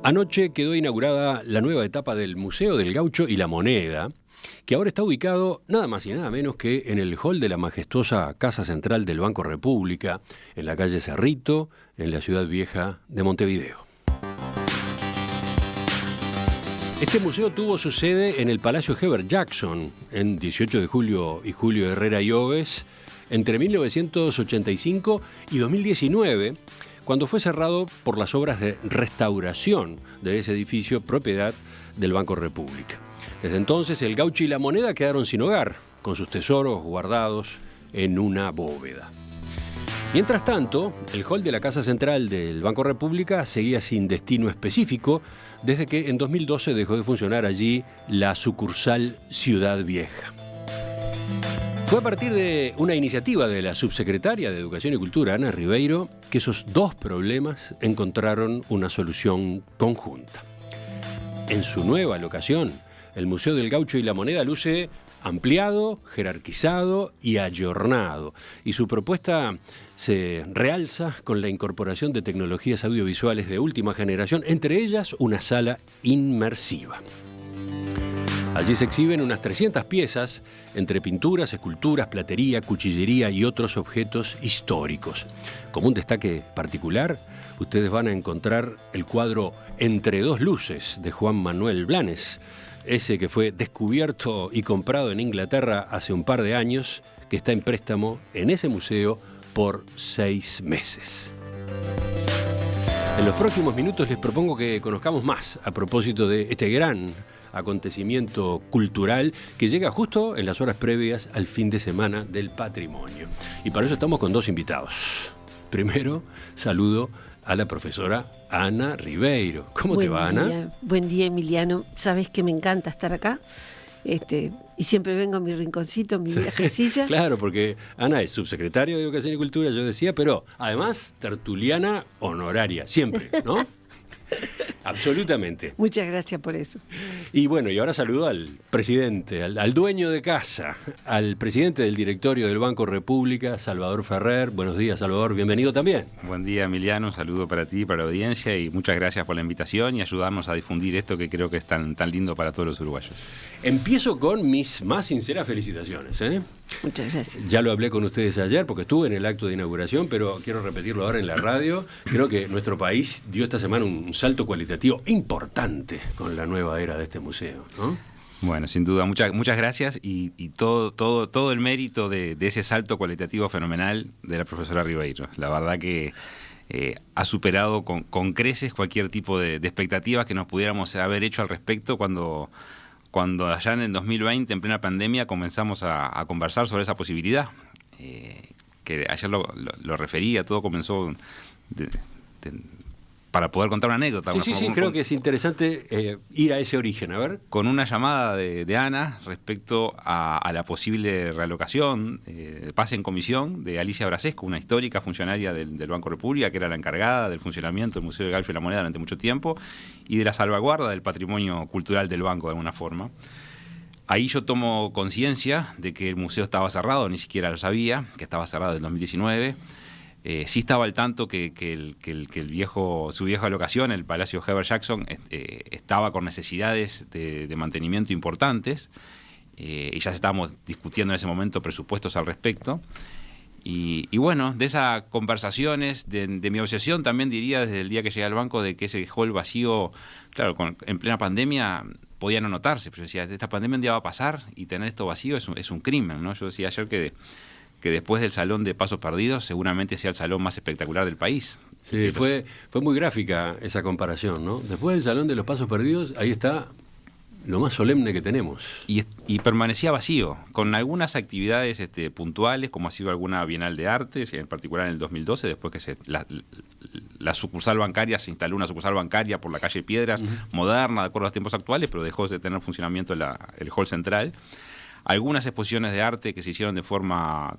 Anoche quedó inaugurada la nueva etapa del Museo del Gaucho y la Moneda, que ahora está ubicado nada más y nada menos que en el hall de la majestuosa Casa Central del Banco República, en la calle Cerrito, en la ciudad vieja de Montevideo. Este museo tuvo su sede en el Palacio Heber Jackson, en 18 de julio y Julio Herrera y Oves, entre 1985 y 2019, cuando fue cerrado por las obras de restauración de ese edificio propiedad del Banco República. Desde entonces, el Gaucho y la Moneda quedaron sin hogar, con sus tesoros guardados en una bóveda. Mientras tanto, el hall de la Casa Central del Banco República seguía sin destino específico desde que en 2012 dejó de funcionar allí la sucursal Ciudad Vieja. Fue a partir de una iniciativa de la subsecretaria de Educación y Cultura, Ana Ribeiro, que esos dos problemas encontraron una solución conjunta. En su nueva locación, el Museo del Gaucho y la Moneda luce ampliado, jerarquizado y ayornado, y su propuesta se realza con la incorporación de tecnologías audiovisuales de última generación, entre ellas una sala inmersiva. Allí se exhiben unas 300 piezas, entre pinturas, esculturas, platería, cuchillería y otros objetos históricos. Como un destaque particular, ustedes van a encontrar el cuadro Entre dos luces de Juan Manuel Blanes, ese que fue descubierto y comprado en Inglaterra hace un par de años, que está en préstamo en ese museo por 6 meses. En los próximos minutos les propongo que conozcamos más a propósito de este gran acontecimiento cultural que llega justo en las horas previas al fin de semana del patrimonio. Y para eso estamos con dos invitados. Primero, saludo a la profesora Ana Ribeiro. ¿Cómo te va, Ana? Buen día, Emiliano. Sabes que me encanta estar acá. Y siempre vengo a mi rinconcito, mi vieja silla. Claro, porque Ana es subsecretaria de Educación y Cultura, yo decía, pero además tertuliana honoraria, siempre, ¿no? Absolutamente. Muchas gracias por eso. Y bueno, y ahora saludo al presidente, al dueño de casa, al presidente del directorio del Banco República, Salvador Ferrer. Buenos días, Salvador, bienvenido también. Buen día, Emiliano, un saludo para ti, para la audiencia, y muchas gracias por la invitación y ayudarnos a difundir esto que creo que es tan lindo para todos los uruguayos. Empiezo con mis más sinceras felicitaciones, ¿eh? Muchas gracias. Ya lo hablé con ustedes ayer porque estuve en el acto de inauguración, pero quiero repetirlo ahora en la radio. Creo que nuestro país dio esta semana un salto cualitativo importante con la nueva era de este museo, ¿no? Bueno, sin duda, muchas gracias y todo el mérito de ese salto cualitativo fenomenal de la profesora Ribeiro. La verdad que ha superado con creces cualquier tipo de expectativas que nos pudiéramos haber hecho al respecto cuando allá en el 2020, en plena pandemia, comenzamos a conversar sobre esa posibilidad. Que ayer lo refería, todo comenzó para poder contar una anécdota. Sí, creo que es interesante ir a ese origen, a ver. Con una llamada de Ana respecto a la posible realocación, pase en comisión de Alicia Brasesco, una histórica funcionaria del Banco República, que era la encargada del funcionamiento del Museo del Gaucho y la Moneda durante mucho tiempo, y de la salvaguarda del patrimonio cultural del banco, de alguna forma. Ahí yo tomo conciencia de que el museo estaba cerrado, ni siquiera lo sabía, que estaba cerrado en 2019. Sí estaba al tanto que su vieja locación, el Palacio Heber Jackson, estaba con necesidades de mantenimiento importantes, y ya estábamos discutiendo en ese momento presupuestos al respecto. Y bueno, de esas conversaciones, de mi obsesión también diría desde el día que llegué al banco, de que ese hall vacío, claro, en plena pandemia podía no notarse, pero yo decía, esta pandemia un día va a pasar y tener esto vacío es un crimen, ¿no? Yo decía ayer que después del Salón de Pasos Perdidos seguramente sea el salón más espectacular del país. Sí, fue muy gráfica esa comparación, ¿no? Después del Salón de los Pasos Perdidos, ahí está lo más solemne que tenemos. Y permanecía vacío, con algunas actividades puntuales, como ha sido alguna Bienal de Artes, en particular en el 2012, después que la sucursal bancaria, se instaló una sucursal bancaria por la calle Piedras, moderna, de acuerdo a los tiempos actuales, pero dejó de tener funcionamiento el hall central. Algunas exposiciones de arte que se hicieron de forma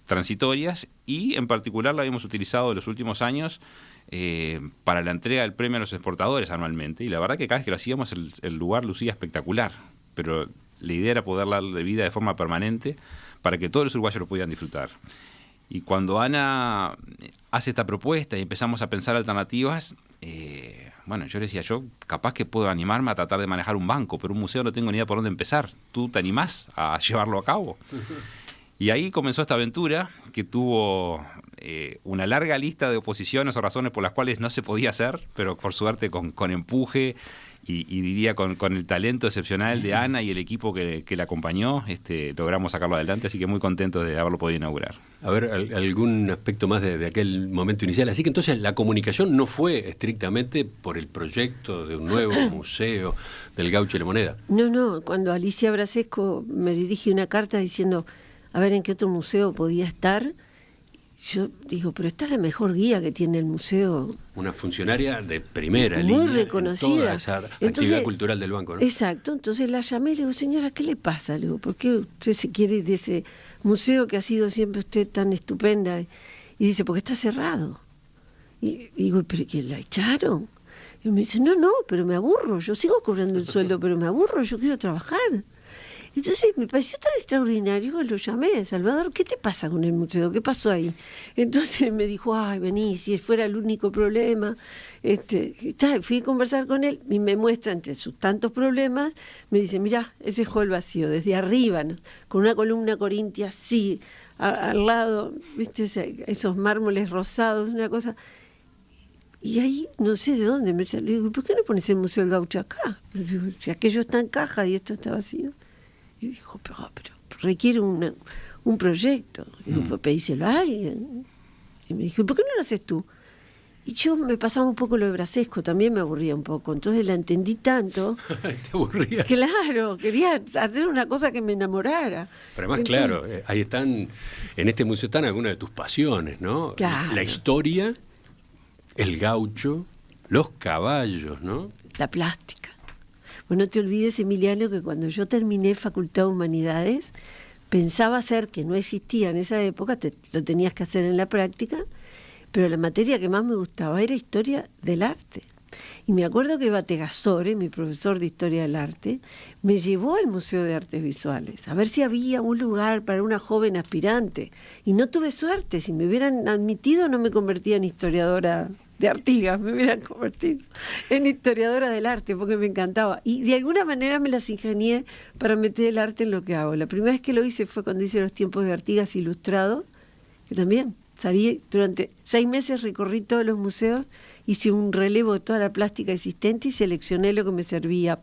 transitorias, y en particular la habíamos utilizado en los últimos años para la entrega del premio a los exportadores anualmente, y la verdad que cada vez que lo hacíamos el lugar lucía espectacular, pero la idea era poder darle vida de forma permanente para que todos los uruguayos lo pudieran disfrutar. Y cuando Ana hace esta propuesta y empezamos a pensar alternativas, Bueno, yo le decía, yo capaz que puedo animarme a tratar de manejar un banco, pero un museo no tengo ni idea por dónde empezar. ¿Tú te animás a llevarlo a cabo? Y ahí comenzó esta aventura que tuvo una larga lista de oposiciones o razones por las cuales no se podía hacer, pero por suerte con empuje y diría con el talento excepcional de Ana y el equipo que la acompañó, logramos sacarlo adelante, así que muy contentos de haberlo podido inaugurar. A ver, algún aspecto más de aquel momento inicial. Así que entonces la comunicación no fue estrictamente por el proyecto de un nuevo museo del Gaucho y la Moneda. No, cuando Alicia Brasesco me dirige una carta diciendo a ver en qué otro museo podía estar, yo digo, pero esta es la mejor guía que tiene el museo. Una funcionaria de primera muy línea reconocida. En toda esa actividad cultural del banco, ¿no? Exacto, entonces la llamé y le digo, señora, ¿qué le pasa? Le digo, ¿por qué usted se quiere ir de ese museo que ha sido siempre usted tan estupenda? Y dice, porque está cerrado. Y digo, ¿pero que la echaron? Y me dice, no, pero me aburro, yo sigo cobrando el sueldo, pero me aburro, yo quiero trabajar. Entonces me pareció tan extraordinario que lo llamé, Salvador, ¿qué te pasa con el museo? ¿Qué pasó ahí? Entonces me dijo, ay, vení, si fuera el único problema. Fui a conversar con él y me muestra entre sus tantos problemas, me dice, mirá, ese hall vacío, desde arriba, ¿no? Con una columna corintia así, al lado, ¿viste? Esos mármoles rosados, una cosa. Y ahí, no sé de dónde me salió, digo, ¿por qué no pones el Museo del Gaucho acá? Si aquello está en caja y esto está vacío. Y dijo, pero requiere un proyecto. Y digo, pues pedíselo a alguien. Y me dijo, ¿por qué no lo haces tú? Y yo me pasaba un poco lo de Brasesco, también me aburría un poco. Entonces la entendí tanto. ¿Te aburrías? Claro, quería hacer una cosa que me enamorara. Pero además, claro, ahí están, en este museo están algunas de tus pasiones, ¿no? Claro. La historia, el gaucho, los caballos, ¿no? La plástica. Bueno, no te olvides, Emiliano, que cuando yo terminé Facultad de Humanidades, pensaba hacer, que no existía en esa época, lo tenías que hacer en la práctica, pero la materia que más me gustaba era Historia del Arte. Y me acuerdo que Bategasore, mi profesor de Historia del Arte, me llevó al Museo de Artes Visuales, a ver si había un lugar para una joven aspirante. Y no tuve suerte, si me hubieran admitido no me convertía en historiadora de Artigas, me hubieran convertido en historiadora del arte, porque me encantaba. Y de alguna manera me las ingenié para meter el arte en lo que hago. La primera vez que lo hice fue cuando hice Los Tiempos de Artigas Ilustrado, que también salí durante 6 meses, recorrí todos los museos, hice un relevo de toda la plástica existente y seleccioné lo que me servía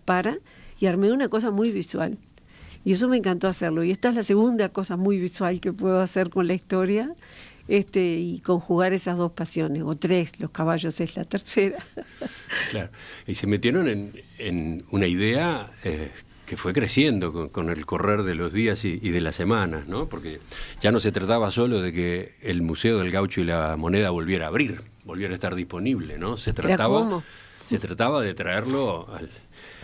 y armé una cosa muy visual. Y eso me encantó hacerlo. Y esta es la segunda cosa muy visual que puedo hacer con la historia, y conjugar esas dos pasiones, o 3, los caballos es la tercera. Claro, y se metieron en una idea que fue creciendo con el correr de los días y de las semanas, ¿no? Porque ya no se trataba solo de que el Museo del Gaucho y la Moneda volviera a abrir, volviera a estar disponible, ¿no? Se trataba de traerlo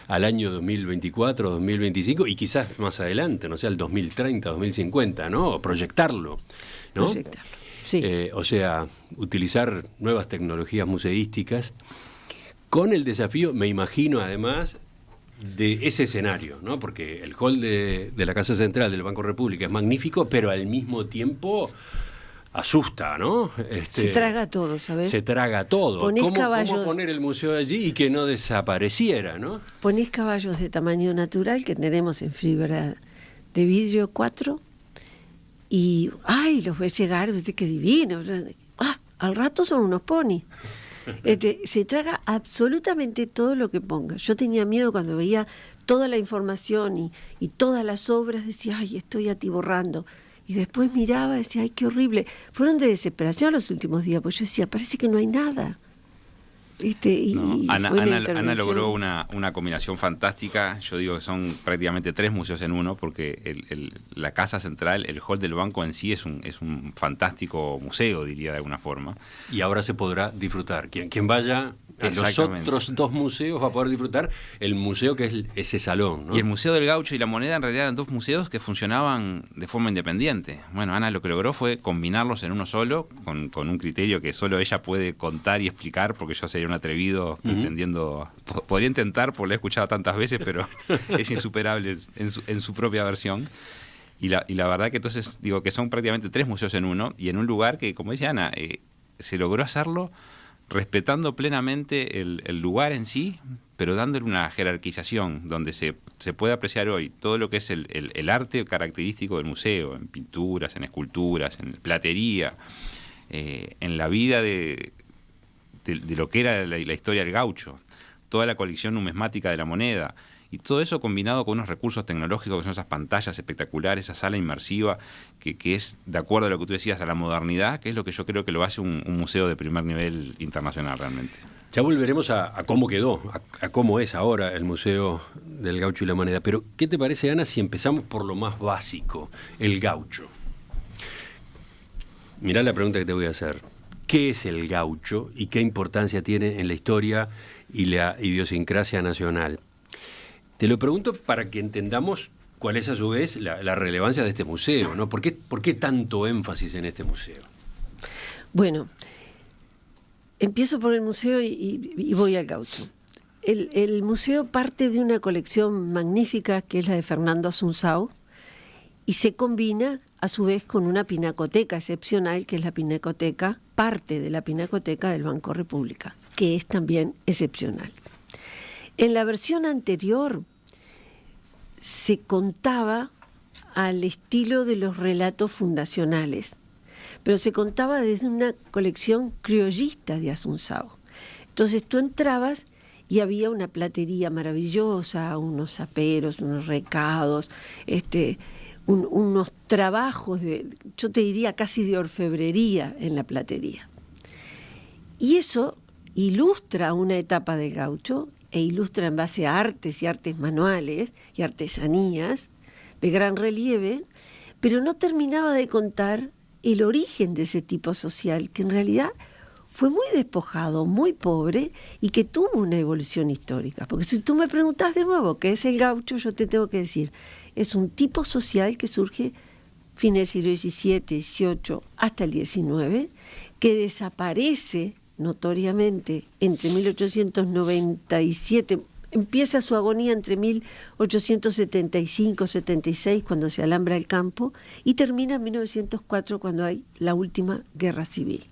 al año 2024, 2025 y quizás más adelante, no sé, al 2030, 2050, ¿no? O proyectarlo, ¿no? Proyectarlo. Sí. O sea, utilizar nuevas tecnologías museísticas con el desafío, me imagino además, de ese escenario, ¿no? Porque el hall de la Casa Central del Banco República es magnífico, pero al mismo tiempo asusta, ¿no? Se traga todo, ¿sabes? Se traga todo. ¿Cómo poner el museo allí y que no desapareciera, ¿no? Ponés caballos de tamaño natural que tenemos en fibra de vidrio 4 y, los ves llegar, ves qué divino. Al rato son unos ponis. Se traga absolutamente todo lo que ponga. Yo tenía miedo cuando veía toda la información y todas las obras, decía, estoy atiborrando. Y después miraba y decía, qué horrible. Fueron de desesperación los últimos días, porque yo decía, parece que no hay nada. Ana logró una combinación fantástica. Yo digo que son prácticamente 3 museos en uno, porque la Casa Central, el hall del banco en sí es un fantástico museo, diría de alguna forma. Y ahora se podrá disfrutar. Quien vaya a los otros 2 museos va a poder disfrutar el museo que es ese salón, ¿no? Y el Museo del Gaucho y la Moneda en realidad eran 2 museos que funcionaban de forma independiente. Bueno, Ana lo que logró fue combinarlos en uno solo, con un criterio que solo ella puede contar y explicar, porque yo sería un atrevido pretendiendo... Podría intentar, porque lo he escuchado tantas veces, pero es insuperable en su propia versión. Y la verdad que entonces digo que son prácticamente 3 museos en uno, y en un lugar que, como dice Ana, se logró hacerlo respetando plenamente el lugar en sí, pero dándole una jerarquización donde se puede apreciar hoy todo lo que es el arte característico del museo, en pinturas, en esculturas, en platería, en la vida de lo que era la historia del gaucho, toda la colección numismática de la moneda, y todo eso combinado con unos recursos tecnológicos que son esas pantallas espectaculares, esa sala inmersiva, que es, de acuerdo a lo que tú decías, a la modernidad, que es lo que yo creo que lo hace un museo de primer nivel internacional realmente. Ya volveremos a cómo quedó, a cómo es ahora el Museo del Gaucho y la Moneda. Pero, ¿qué te parece, Ana, si empezamos por lo más básico, el gaucho? Mirá la pregunta que te voy a hacer. ¿Qué es el gaucho y qué importancia tiene en la historia y la idiosincrasia nacional? Te lo pregunto para que entendamos cuál es a su vez la relevancia de este museo, ¿no? ¿Por qué tanto énfasis en este museo? Bueno, empiezo por el museo y voy al gaucho. El museo parte de una colección magnífica que es la de Fernando Asunzao y se combina a su vez con una pinacoteca excepcional que es la pinacoteca, parte de la pinacoteca del Banco República, que es también excepcional. En la versión anterior se contaba al estilo de los relatos fundacionales, pero se contaba desde una colección criollista de Asunzao. Entonces tú entrabas y había una platería maravillosa, unos aperos, unos recados, unos trabajos, yo te diría casi de orfebrería en la platería. Y eso ilustra una etapa del gaucho e ilustra en base a artes y artes manuales y artesanías de gran relieve, pero no terminaba de contar el origen de ese tipo social, que en realidad fue muy despojado, muy pobre y que tuvo una evolución histórica. Porque si tú me preguntas de nuevo qué es el gaucho, yo te tengo que decir, es un tipo social que surge fines del siglo XVII, XVIII hasta el XIX, que desaparece notoriamente entre 1897, empieza su agonía entre 1875-76 cuando se alambra el campo y termina en 1904 cuando hay la última guerra civil.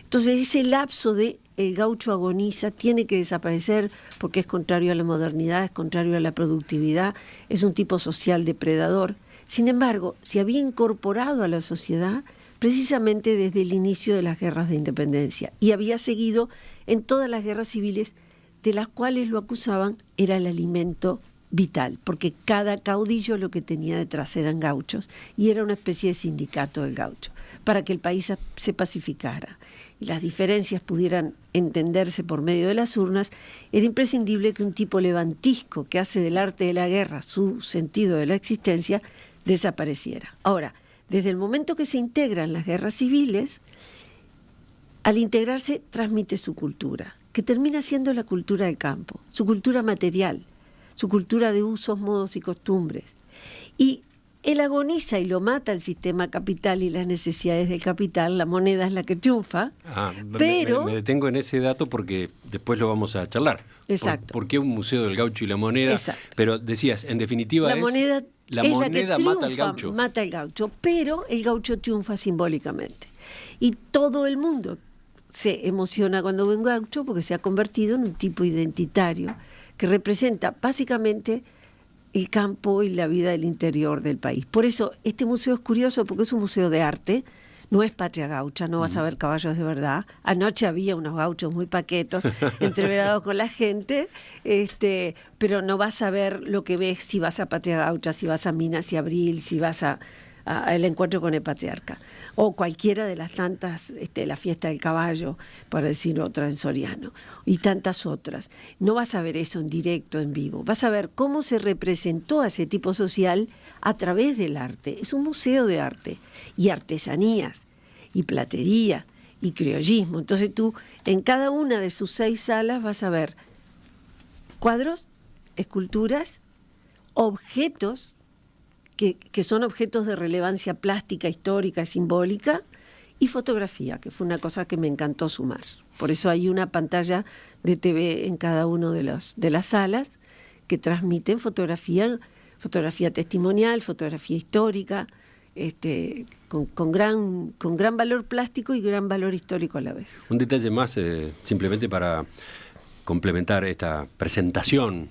Entonces ese lapso de el gaucho agoniza tiene que desaparecer porque es contrario a la modernidad, es contrario a la productividad, es un tipo social depredador. Sin embargo, se había incorporado a la sociedad precisamente desde el inicio de las guerras de independencia y había seguido en todas las guerras civiles de las cuales lo acusaban era el alimento vital, porque cada caudillo lo que tenía detrás eran gauchos y era una especie de sindicato del gaucho, para que el país se pacificara y las diferencias pudieran entenderse por medio de las urnas, era imprescindible que un tipo levantisco que hace del arte de la guerra su sentido de la existencia desapareciera. Ahora, desde el momento que se integran las guerras civiles, al integrarse transmite su cultura, que termina siendo la cultura del campo, su cultura material, su cultura de usos, modos y costumbres. Y él agoniza y lo mata el sistema capital y las necesidades del capital, la moneda es la que triunfa, pero... Me detengo en ese dato porque después lo vamos a charlar. Exacto. ¿Por qué un museo del gaucho y la moneda? Exacto. Pero decías, en definitiva la moneda mata al gaucho. Mata al gaucho, pero el gaucho triunfa simbólicamente. Y todo el mundo se emociona cuando ve un gaucho porque se ha convertido en un tipo identitario que representa básicamente el campo y la vida del interior del país. Por eso este museo es curioso porque es un museo de arte, no es patria gaucha, no vas a ver caballos de verdad. Anoche había unos gauchos muy paquetos entreverados con la gente, pero no vas a ver lo que ves si vas a Patria Gaucha, si vas a Minas y Abril, si vas al encuentro con el patriarca, o cualquiera de las tantas, la fiesta del caballo, para decir otra en Soriano, y tantas otras. No vas a ver eso en directo, en vivo. Vas a ver cómo se representó a ese tipo social a través del arte. Es un museo de arte y artesanías y platería y criollismo. Entonces tú en cada una de sus 6 salas vas a ver cuadros, esculturas, objetos que son objetos de relevancia plástica, histórica, simbólica, y fotografía, que fue una cosa que me encantó sumar. Por eso hay una pantalla de TV en cada una de las salas que transmiten fotografía testimonial, fotografía histórica, con gran valor plástico y gran valor histórico a la vez. Un detalle más, simplemente para complementar esta presentación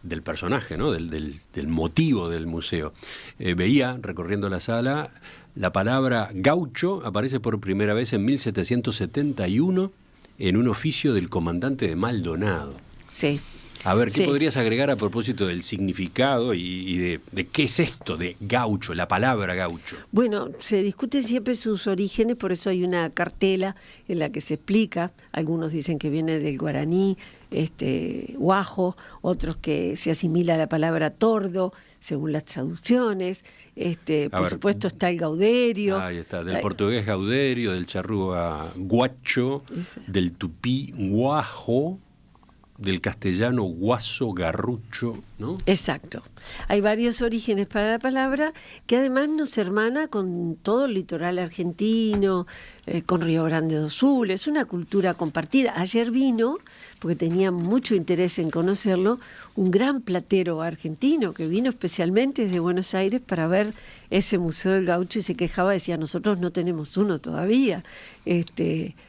del personaje, ¿no? del motivo del museo. Veía, recorriendo la sala, la palabra gaucho aparece por primera vez en 1771 en un oficio del comandante de Maldonado. Sí. A ver, ¿qué Sí. podrías agregar a propósito del significado y de qué es esto de gaucho, la palabra gaucho? Bueno, se discuten siempre sus orígenes, por eso hay una cartela en la que se explica. Algunos dicen que viene del guaraní, guajo, otros que se asimila a la palabra tordo, según las traducciones. Por supuesto está el gauderio. Ahí está, del portugués gauderio, del charrúa guacho, del tupí guajo, del castellano guaso, garrucho, ¿no? Exacto. Hay varios orígenes para la palabra que además nos hermana con todo el litoral argentino, con Río Grande do Sul. Es una cultura compartida. Ayer vino, porque tenía mucho interés en conocerlo, un gran platero argentino que vino especialmente desde Buenos Aires para ver ese Museo del Gaucho y se quejaba, decía, nosotros no tenemos uno todavía.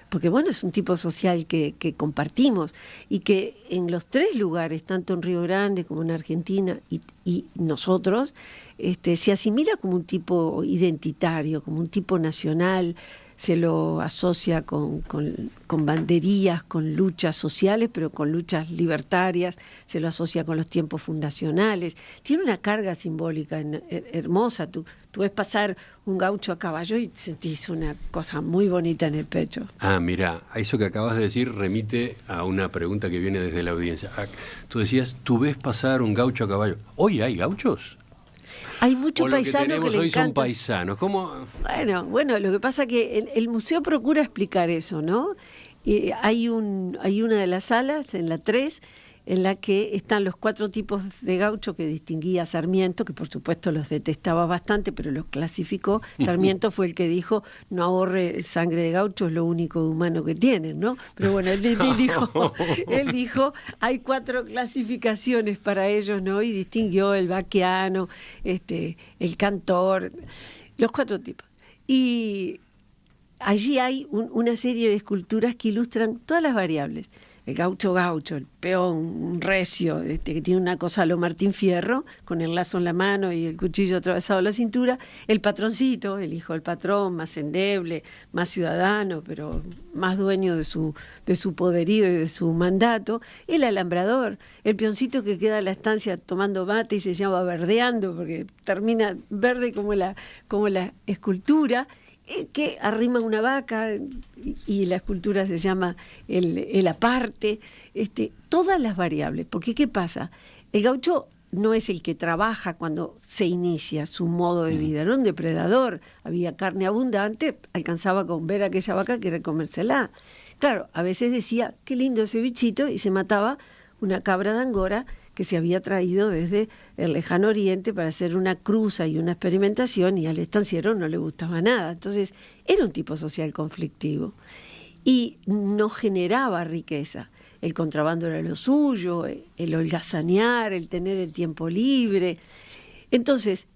Porque bueno, es un tipo social que compartimos y que en los tres lugares, tanto en Río Grande como en Argentina y nosotros, se asimila como un tipo identitario, como un tipo nacional, se lo asocia con banderías, con luchas sociales, pero con luchas libertarias, se lo asocia con los tiempos fundacionales. Tiene una carga simbólica hermosa. Tú ves pasar un gaucho a caballo y sentís una cosa muy bonita en el pecho. Ah, mira, eso que acabas de decir remite a una pregunta que viene desde la audiencia. Tú decías, ¿tú ves pasar un gaucho a caballo? ¿Hoy hay gauchos? Hay muchos paisanos que le hoy encantan. son paisanos. ¿Cómo? Bueno, lo que pasa es que el museo procura explicar eso, ¿no? Hay una de las salas, en la 3, en la que están los 4 tipos de gaucho que distinguía Sarmiento, que por supuesto los detestaba bastante, pero los clasificó. Sarmiento fue el que dijo, no ahorre sangre de gaucho, es lo único humano que tienen, ¿no? Pero bueno, él dijo, hay 4 clasificaciones para ellos, ¿no? Y distinguió el vaqueano, el cantor, los 4 tipos. Y allí hay una serie de esculturas que ilustran todas las variables. El gaucho, el peón, un recio, que tiene una cosa a lo Martín Fierro, con el lazo en la mano y el cuchillo atravesado a la cintura. El patroncito, el hijo del patrón, más endeble, más ciudadano, pero más dueño de su poderío y de su mandato. El alambrador, el peoncito que queda en la estancia tomando mate y se llama verdeando, porque termina verde como la escultura. Que arrima una vaca y la escultura se llama el aparte, todas las variables, porque ¿qué pasa? El gaucho no es el que trabaja cuando se inicia su modo de vida, era un depredador, había carne abundante, alcanzaba con ver aquella vaca que era comérsela. Claro, a veces decía, qué lindo ese bichito, y se mataba una cabra de Angora que se había traído desde el lejano oriente para hacer una cruza y una experimentación, y al estanciero no le gustaba nada. Entonces, era un tipo social conflictivo y no generaba riqueza. El contrabando era lo suyo, el holgazanear, el tener el tiempo libre. Entonces,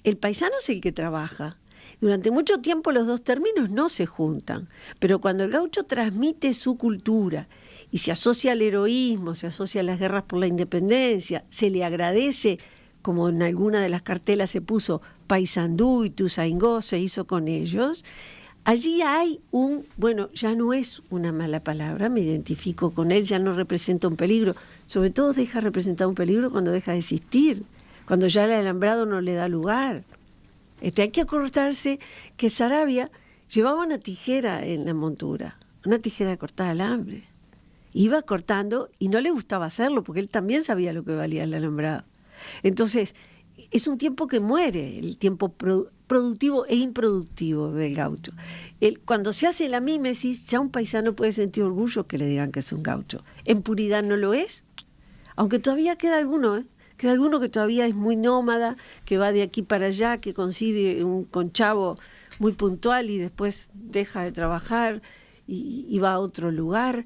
el paisano es el que trabaja. Durante mucho tiempo los dos términos no se juntan, pero cuando el gaucho transmite su cultura y se asocia al heroísmo, se asocia a las guerras por la independencia, se le agradece, como en alguna de las cartelas se puso, Paysandú y Ituzaingó se hizo con ellos, allí hay ya no es una mala palabra, me identifico con él, ya no representa un peligro, sobre todo deja representar un peligro cuando deja de existir, cuando ya el alambrado no le da lugar. Hay que acordarse que Saravia llevaba una tijera en la montura, una tijera de cortar alambre. Iba cortando y no le gustaba hacerlo porque él también sabía lo que valía el alambrado. Entonces, es un tiempo que muere, el tiempo productivo e improductivo del gaucho. Cuando se hace la mímesis, ya un paisano puede sentir orgullo que le digan que es un gaucho. En puridad no lo es, aunque todavía queda alguno, Queda alguno que todavía es muy nómada, que va de aquí para allá, que concibe un conchavo muy puntual y después deja de trabajar y va a otro lugar.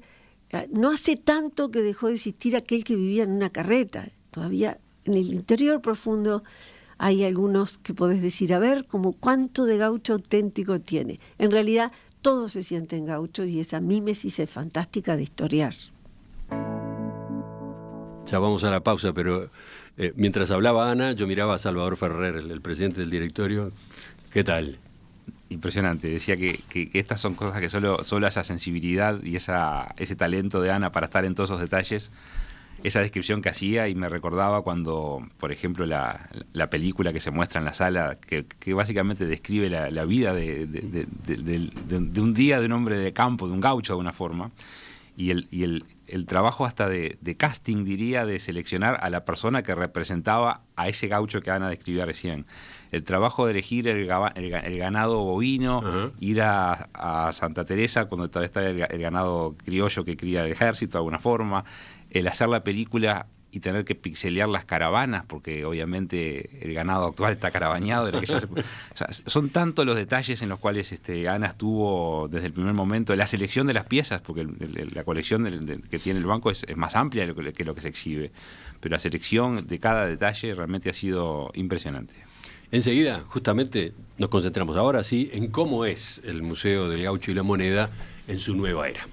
No hace tanto que dejó de existir aquel que vivía en una carreta. Todavía en el interior profundo hay algunos que podés decir, a ver, como cuánto de gaucho auténtico tiene. En realidad, todos se sienten gauchos y esa mímesis es fantástica de historiar. Ya vamos a la pausa, pero mientras hablaba Ana, yo miraba a Salvador Ferrer, el presidente del directorio. ¿Qué tal? Impresionante. Decía que estas son cosas que solo esa sensibilidad y ese talento de Ana para estar en todos esos detalles, esa descripción que hacía, y me recordaba cuando, por ejemplo, la película que se muestra en la sala, que básicamente describe la vida de un día de un hombre de campo, de un gaucho de alguna forma, y el trabajo hasta de casting, diría, de seleccionar a la persona que representaba a ese gaucho que Ana describía recién. El trabajo de elegir el ganado bovino, uh-huh, ir a Santa Teresa cuando todavía está el ganado criollo que cría el ejército de alguna forma, el hacer la película y tener que pixelear las caravanas, porque obviamente el ganado actual está caravañado. O sea, son tantos los detalles en los cuales Ana estuvo desde el primer momento. La selección de las piezas, porque la colección que tiene el banco es más amplia que lo que se exhibe, pero la selección de cada detalle realmente ha sido impresionante. Enseguida, justamente, nos concentramos ahora sí en cómo es el Museo del Gaucho y la Moneda en su nueva era.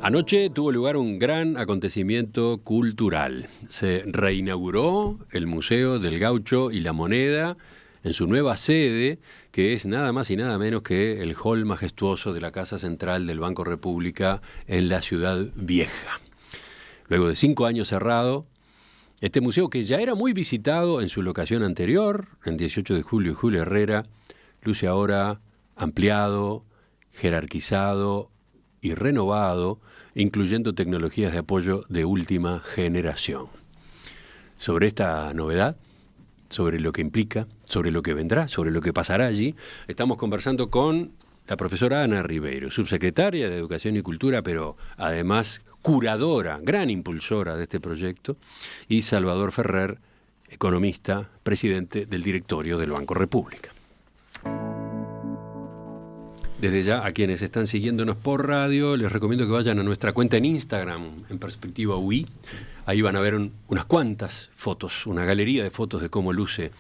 Anoche tuvo lugar un gran acontecimiento cultural. Se reinauguró el Museo del Gaucho y la Moneda en su nueva sede, que es nada más y nada menos que el hall majestuoso de la Casa Central del Banco República en la Ciudad Vieja. Luego de 5 años cerrado, este museo, que ya era muy visitado en su locación anterior, en 18 de julio y Julio Herrera, luce ahora ampliado, jerarquizado y renovado, incluyendo tecnologías de apoyo de última generación. Sobre esta novedad, sobre lo que implica, sobre lo que vendrá, sobre lo que pasará allí, estamos conversando con la profesora Ana Ribeiro, subsecretaria de Educación y Cultura, pero además curadora, gran impulsora de este proyecto, y Salvador Ferrer, economista, presidente del directorio del Banco República. Desde ya, a quienes están siguiéndonos por radio, les recomiendo que vayan a nuestra cuenta en Instagram, en Perspectiva UI. Ahí van a ver unas cuantas fotos, una galería de fotos de cómo luce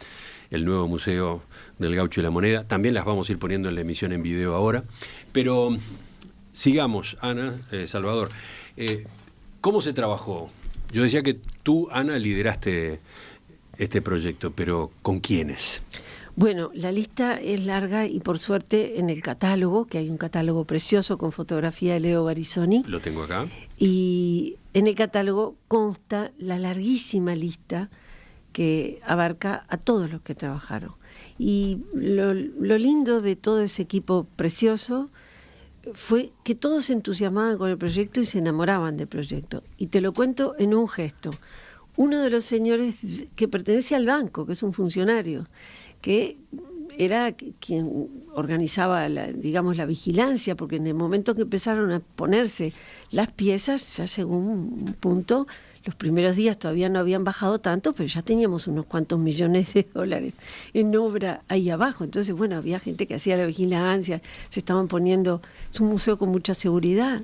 el nuevo Museo del Gaucho y la Moneda. También las vamos a ir poniendo en la emisión en video ahora. Pero sigamos, Ana, Salvador. ¿Cómo se trabajó? Yo decía que tú, Ana, lideraste este proyecto, pero ¿con quiénes? Bueno, la lista es larga y por suerte en el catálogo, que hay un catálogo precioso con fotografía de Leo Barisoni. Lo tengo acá. Y en el catálogo consta la larguísima lista que abarca a todos los que trabajaron. Y lo lindo de todo ese equipo precioso fue que todos se entusiasmaban con el proyecto y se enamoraban del proyecto. Y te lo cuento en un gesto. Uno de los señores que pertenece al banco, que es un funcionario, que era quien organizaba la vigilancia, porque en el momento que empezaron a ponerse las piezas, ya llegó un punto, los primeros días todavía no habían bajado tanto, pero ya teníamos unos cuantos millones de dólares en obra ahí abajo. Entonces, bueno, había gente que hacía la vigilancia, se estaban poniendo, es un museo con mucha seguridad,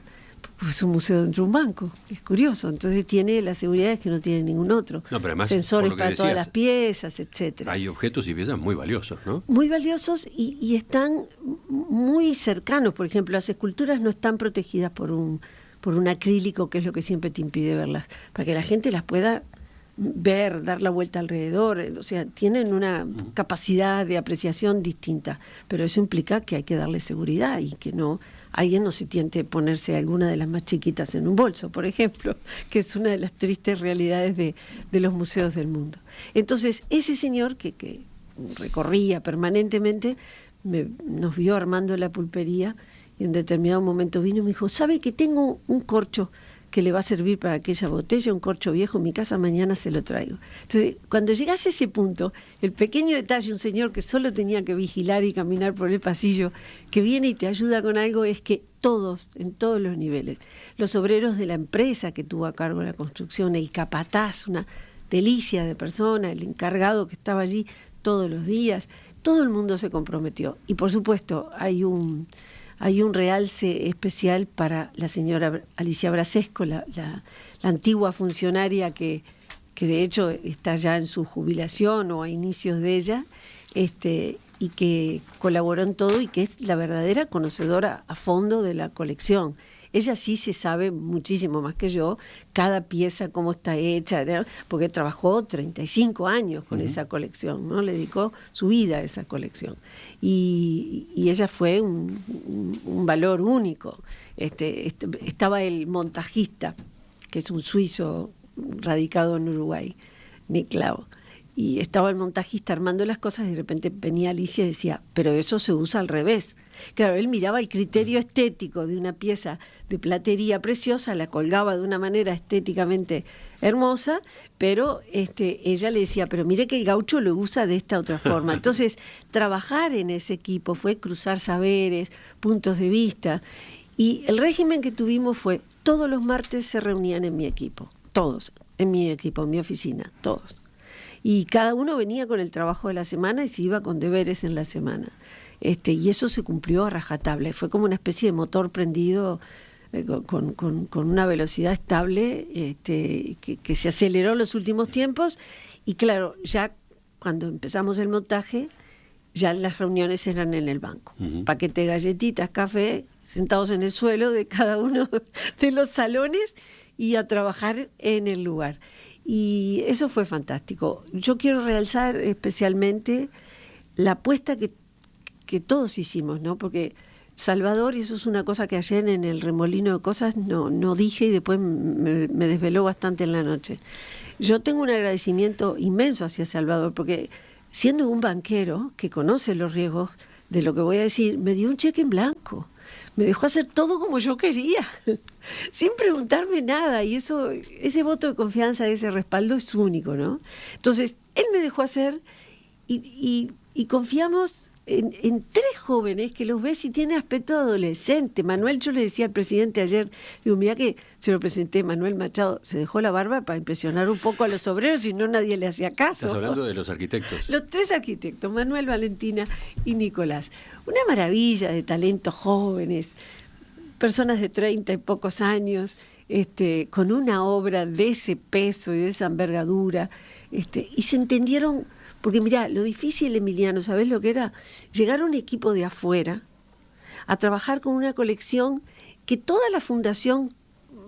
es un museo dentro de un banco, es curioso. Entonces tiene las seguridades que no tiene ningún otro. No, pero además, sensores para todas las piezas, etcétera. Hay objetos y piezas muy valiosos, ¿no? Muy valiosos y están muy cercanos. Por ejemplo, las esculturas no están protegidas por un acrílico, que es lo que siempre te impide verlas, para que la gente las pueda ver, dar la vuelta alrededor. O sea, tienen una capacidad de apreciación distinta, pero eso implica que hay que darle seguridad y que alguien no se tiente ponerse alguna de las más chiquitas en un bolso, por ejemplo, que es una de las tristes realidades de los museos del mundo. Entonces, ese señor que recorría permanentemente, nos vio armando la pulpería y en determinado momento vino y me dijo, ¿sabe que tengo un corcho que le va a servir para aquella botella, un corcho viejo en mi casa, mañana se lo traigo? Entonces, cuando llegase a ese punto, el pequeño detalle, un señor que solo tenía que vigilar y caminar por el pasillo, que viene y te ayuda con algo, es que todos, en todos los niveles, los obreros de la empresa que tuvo a cargo la construcción, el capataz, una delicia de persona, el encargado que estaba allí todos los días, todo el mundo se comprometió. Y por supuesto, hay un realce especial para la señora Alicia Brasesco, la antigua funcionaria que que de hecho está ya en su jubilación o a inicios de ella, y que colaboró en todo y que es la verdadera conocedora a fondo de la colección. Ella sí se sabe muchísimo más que yo, cada pieza, cómo está hecha, ¿no? Porque trabajó 35 años con esa colección, ¿no? Le dedicó su vida a esa colección. Y ella fue un valor único. Estaba el montajista, que es un suizo radicado en Uruguay, Niklao. Y estaba el montajista armando las cosas y de repente venía Alicia y decía, pero eso se usa al revés. Claro, él miraba el criterio estético de una pieza de platería preciosa, la colgaba de una manera estéticamente hermosa, pero ella le decía, pero mire que el gaucho lo usa de esta otra forma. Entonces, trabajar en ese equipo fue cruzar saberes, puntos de vista. Y el régimen que tuvimos fue, todos los martes se reunían en mi equipo, todos, en mi equipo, en mi oficina, todos. Y cada uno venía con el trabajo de la semana y se iba con deberes en la semana. Y eso se cumplió a rajatabla. Fue como una especie de motor prendido con una velocidad estable que se aceleró en los últimos tiempos. Y claro, ya cuando empezamos el montaje, ya las reuniones eran en el banco. Paquete de galletitas, café, sentados en el suelo de cada uno de los salones y a trabajar en el lugar. Y eso fue fantástico. Yo quiero realzar especialmente la apuesta que todos hicimos, ¿no? Porque Salvador, y eso es una cosa que ayer en el remolino de cosas no dije y después me desveló bastante en la noche. Yo tengo un agradecimiento inmenso hacia Salvador, porque siendo un banquero que conoce los riesgos de lo que voy a decir, me dio un cheque en blanco. Me dejó hacer todo como yo quería, sin preguntarme nada. Y eso, ese voto de confianza, ese respaldo es único, ¿no? Entonces, él me dejó hacer y confiamos en tres jóvenes que los ves y tienen aspecto adolescente. Manuel, yo le decía al presidente ayer, digo, mira que se lo presenté, Manuel Machado se dejó la barba para impresionar un poco a los obreros y no nadie le hacía caso. Estás hablando de los arquitectos. Los tres arquitectos, Manuel, Valentina y Nicolás. Una maravilla de talentos jóvenes, personas de 30 y pocos años, con una obra de ese peso y de esa envergadura, y se entendieron. Porque mirá, lo difícil, Emiliano, ¿sabés lo que era? Llegar a un equipo de afuera a trabajar con una colección que toda la Fundación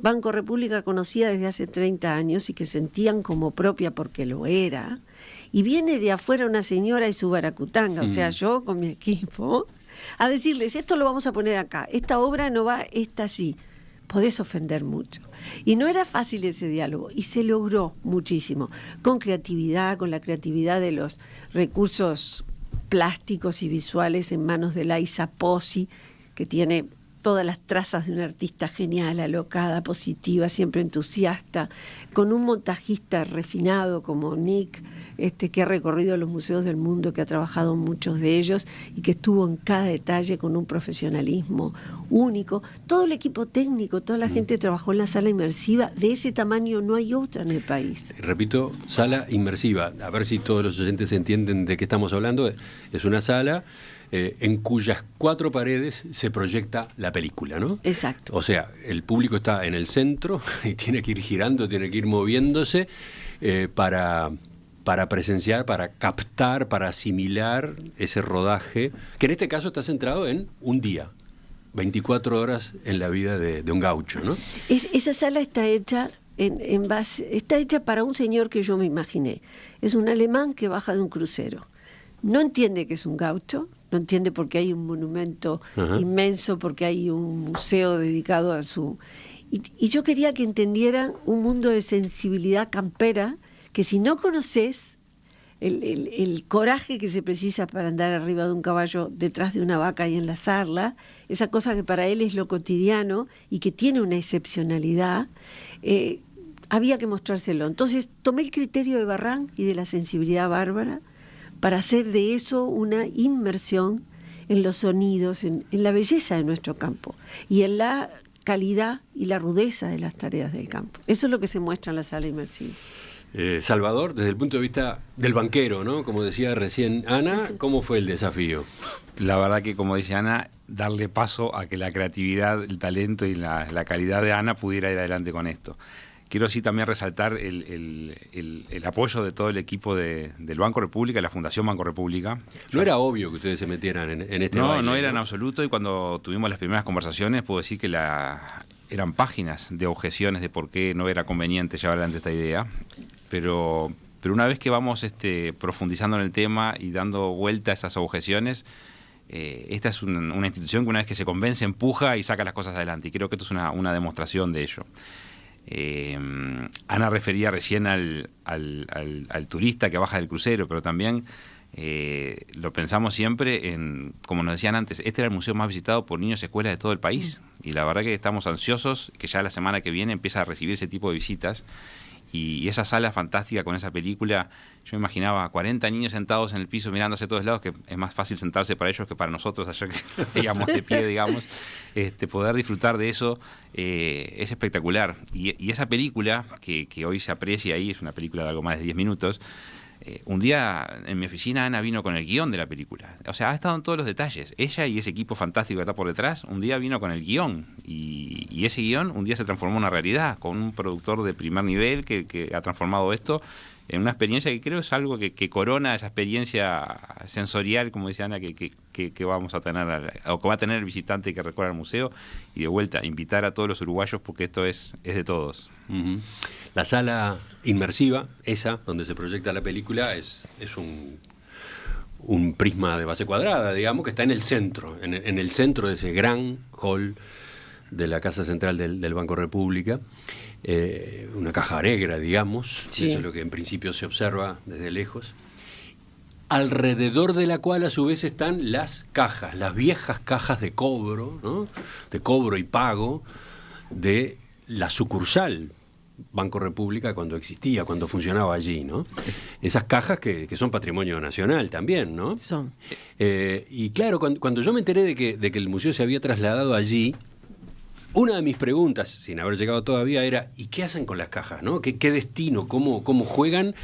Banco República conocía desde hace 30 años y que sentían como propia porque lo era. Y viene de afuera una señora y su baracutanga, o sea, yo con mi equipo, a decirles, esto lo vamos a poner acá, esta obra no va, esta sí. Podés ofender mucho. Y no era fácil ese diálogo, y se logró muchísimo, con creatividad, con la creatividad de los recursos plásticos y visuales en manos de Laisa Pozzi, que tiene todas las trazas de una artista genial, alocada, positiva, siempre entusiasta, con un montajista refinado como Nick, que ha recorrido los museos del mundo, que ha trabajado en muchos de ellos y que estuvo en cada detalle con un profesionalismo único. Todo el equipo técnico, toda la gente trabajó en la sala inmersiva, de ese tamaño no hay otra en el país. Repito, sala inmersiva, a ver si todos los oyentes entienden de qué estamos hablando. Es una sala en cuyas 4 paredes se proyecta la película, ¿no? Exacto. O sea, el público está en el centro y tiene que ir girando, tiene que ir moviéndose para presenciar, para captar, para asimilar ese rodaje, que en este caso está centrado en un día, 24 horas en la vida de un gaucho, ¿no? Esa sala está hecha está hecha para un señor que yo me imaginé. Es un alemán que baja de un crucero. No entiende que es un gaucho, no entiende por qué hay un monumento inmenso, porque hay un museo dedicado a su... Y yo quería que entendieran un mundo de sensibilidad campera, que si no conoces el coraje que se precisa para andar arriba de un caballo detrás de una vaca y enlazarla, esa cosa que para él es lo cotidiano y que tiene una excepcionalidad, había que mostrárselo. Entonces tomé el criterio de Barrán y de la sensibilidad bárbara para hacer de eso una inmersión en los sonidos, en la belleza de nuestro campo y en la calidad y la rudeza de las tareas del campo. Eso es lo que se muestra en la sala inmersiva. Salvador, desde el punto de vista del banquero, ¿no? Como decía recién Ana, ¿cómo fue el desafío? La verdad que, como dice Ana, darle paso a que la creatividad, el talento y la calidad de Ana pudiera ir adelante con esto. Quiero sí también resaltar el apoyo de todo el equipo del Banco República, la Fundación Banco República. No era obvio que ustedes se metieran en este baile, No era en absoluto, y cuando tuvimos las primeras conversaciones puedo decir que eran páginas de objeciones de por qué no era conveniente llevar adelante esta idea, pero una vez que vamos profundizando en el tema y dando vuelta a esas objeciones, esta es una institución que una vez que se convence, empuja y saca las cosas adelante, y creo que esto es una demostración de ello. Ana refería recién al turista que baja del crucero, pero también lo pensamos siempre como nos decían antes, este era el museo más visitado por niños y escuelas de todo el país, y la verdad que estamos ansiosos que ya la semana que viene empiece a recibir ese tipo de visitas. Y esa sala fantástica con esa película, yo me imaginaba 40 niños sentados en el piso mirando hacia todos lados, que es más fácil sentarse para ellos que para nosotros, ayer que veíamos de pie, digamos. Poder disfrutar de eso es espectacular. Y esa película, que hoy se aprecia ahí, es una película de algo más de 10 minutos, un día en mi oficina Ana vino con el guión de la película. O sea, ha estado en todos los detalles. Ella y ese equipo fantástico que está por detrás, un día vino con el guión. Y ese guión un día se transformó en una realidad, con un productor de primer nivel que ha transformado esto en una experiencia que creo es algo que corona esa experiencia sensorial, como decía Ana, que vamos a tener, o que va a tener el visitante que recorra el museo. Y de vuelta, invitar a todos los uruguayos, porque esto es de todos. Uh-huh. La sala inmersiva, esa donde se proyecta la película, es un prisma de base cuadrada, digamos, que está en el centro, en el centro de ese gran hall de la Casa Central del Banco República. Una caja negra, digamos, sí. Eso es lo que en principio se observa desde lejos, alrededor de la cual a su vez están las cajas, las viejas cajas de cobro, ¿no? De cobro y pago de la sucursal Banco República cuando existía, cuando funcionaba allí, ¿no? Esas cajas que son patrimonio nacional también, ¿no? Son. Y claro, cuando yo me enteré de que el museo se había trasladado allí, una de mis preguntas, sin haber llegado todavía, era ¿y qué hacen con las cajas, ¿no? ¿Qué destino? ¿Cómo juegan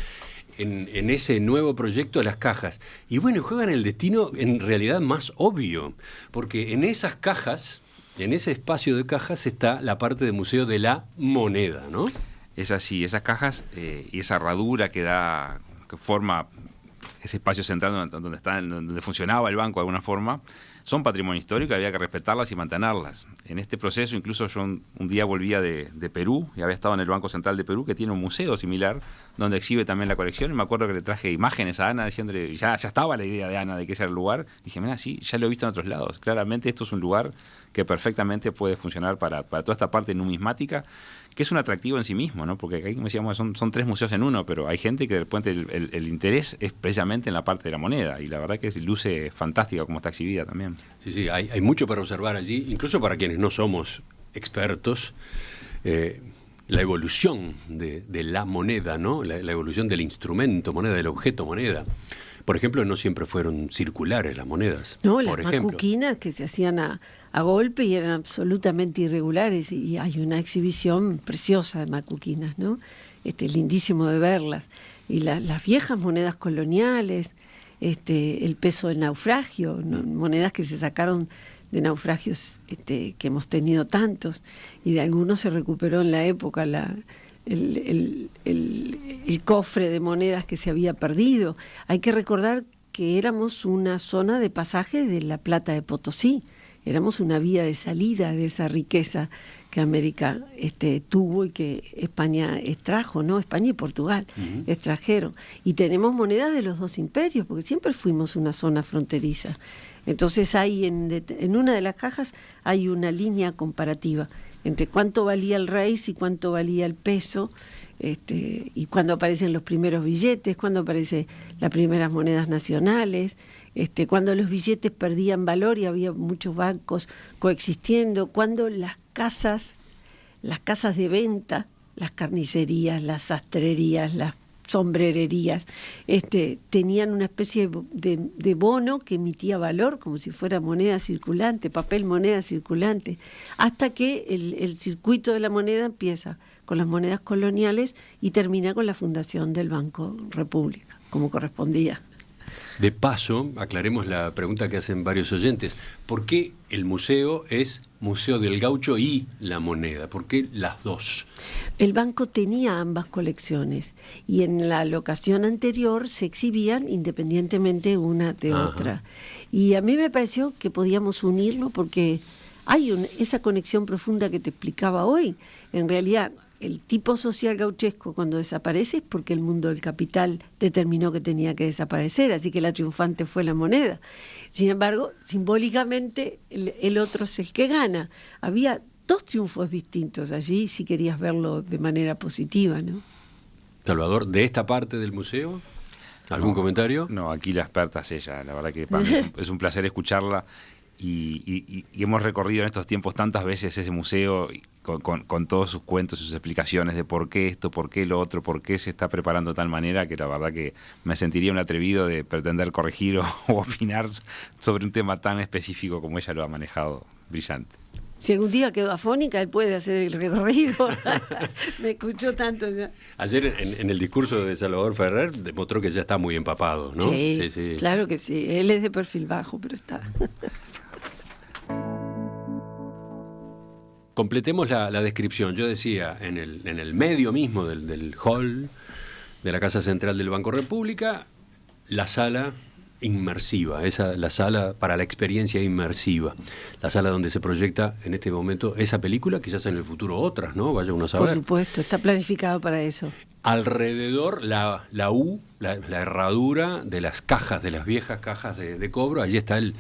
en ese nuevo proyecto las cajas? Y bueno, juegan el destino en realidad más obvio, porque en esas cajas, en ese espacio de cajas, está la parte del Museo de la Moneda, ¿no? Es así, esas cajas y esa herradura que forma ese espacio central donde funcionaba el banco de alguna forma, son patrimonio histórico, había que respetarlas y mantenerlas. En este proceso, incluso yo un día volvía de Perú, y había estado en el Banco Central de Perú, que tiene un museo similar, donde exhibe también la colección, y me acuerdo que le traje imágenes a Ana, diciéndole, ya estaba la idea de Ana de que ese era el lugar. Dije, mira, sí, ya lo he visto en otros lados. Claramente esto es un lugar que perfectamente puede funcionar para toda esta parte numismática, que es un atractivo en sí mismo, ¿no? Porque aquí, como decíamos, son tres museos en uno, pero hay gente que de repente el interés es precisamente en la parte de la moneda, y la verdad que luce fantástica como está exhibida también. Sí, hay mucho para observar allí, incluso para quienes no somos expertos, la evolución de la moneda, ¿no? La evolución del instrumento moneda, del objeto moneda. Por ejemplo, no siempre fueron circulares las monedas. No, las macuquinas que se hacían a golpe y eran absolutamente irregulares, y hay una exhibición preciosa de macuquinas, ¿no? Lindísimo de verlas. Y las viejas monedas coloniales, el peso del naufragio, ¿no? Monedas que se sacaron de naufragios que hemos tenido tantos, y de algunos se recuperó en la época el cofre de monedas que se había perdido. Hay que recordar que éramos una zona de pasaje de la plata de Potosí, éramos una vía de salida de esa riqueza que América tuvo y que España extrajo, ¿no? España y Portugal extrajeron. Y tenemos monedas de los dos imperios, porque siempre fuimos una zona fronteriza. Entonces hay en una de las cajas hay una línea comparativa entre cuánto valía el reis y cuánto valía el peso, y cuando aparecen los primeros billetes, cuando aparecen las primeras monedas nacionales, cuando los billetes perdían valor y había muchos bancos coexistiendo, cuando las casas de venta, las carnicerías, las sastrerías, las sombrererías, tenían una especie de bono que emitía valor, como si fuera moneda circulante, papel moneda circulante, hasta que el circuito de la moneda empieza con las monedas coloniales y termina con la fundación del Banco República, como correspondía. De paso, aclaremos la pregunta que hacen varios oyentes. ¿Por qué el museo es Museo del Gaucho y La Moneda? ¿Por qué las dos? El banco tenía ambas colecciones y en la locación anterior se exhibían independientemente una de otra. Y a mí me pareció que podíamos unirlo porque hay esa conexión profunda que te explicaba hoy. En realidad, el tipo social gauchesco cuando desaparece es porque el mundo del capital determinó que tenía que desaparecer, así que la triunfante fue La Moneda. Sin embargo, simbólicamente el otro es el que gana. Había dos triunfos distintos allí, si querías verlo de manera positiva, ¿no? Salvador, de esta parte del museo, ¿algún comentario? No, aquí la experta es ella. La verdad que para mí es un placer escucharla. Y hemos recorrido en estos tiempos tantas veces ese museo con todos sus cuentos, sus explicaciones de por qué esto, por qué lo otro, por qué se está preparando de tal manera, que la verdad que me sentiría un atrevido de pretender corregir o opinar sobre un tema tan específico como ella lo ha manejado. Brillante. Si algún día quedó afónica, él puede hacer el recorrido. Me escuchó tanto ya. Ayer en el discurso de Salvador Ferrer demostró que ya está muy empapado, ¿no? Sí, claro que sí. Él es de perfil bajo, pero está. Completemos la descripción. Yo decía, en el medio mismo del hall de la Casa Central del Banco República, la sala inmersiva, la sala para la experiencia inmersiva, la sala donde se proyecta en este momento esa película, quizás en el futuro otras, ¿no? Vaya uno a saber. Por supuesto, está planificado para eso. Alrededor la herradura de las cajas, de las viejas cajas de cobro, allí está el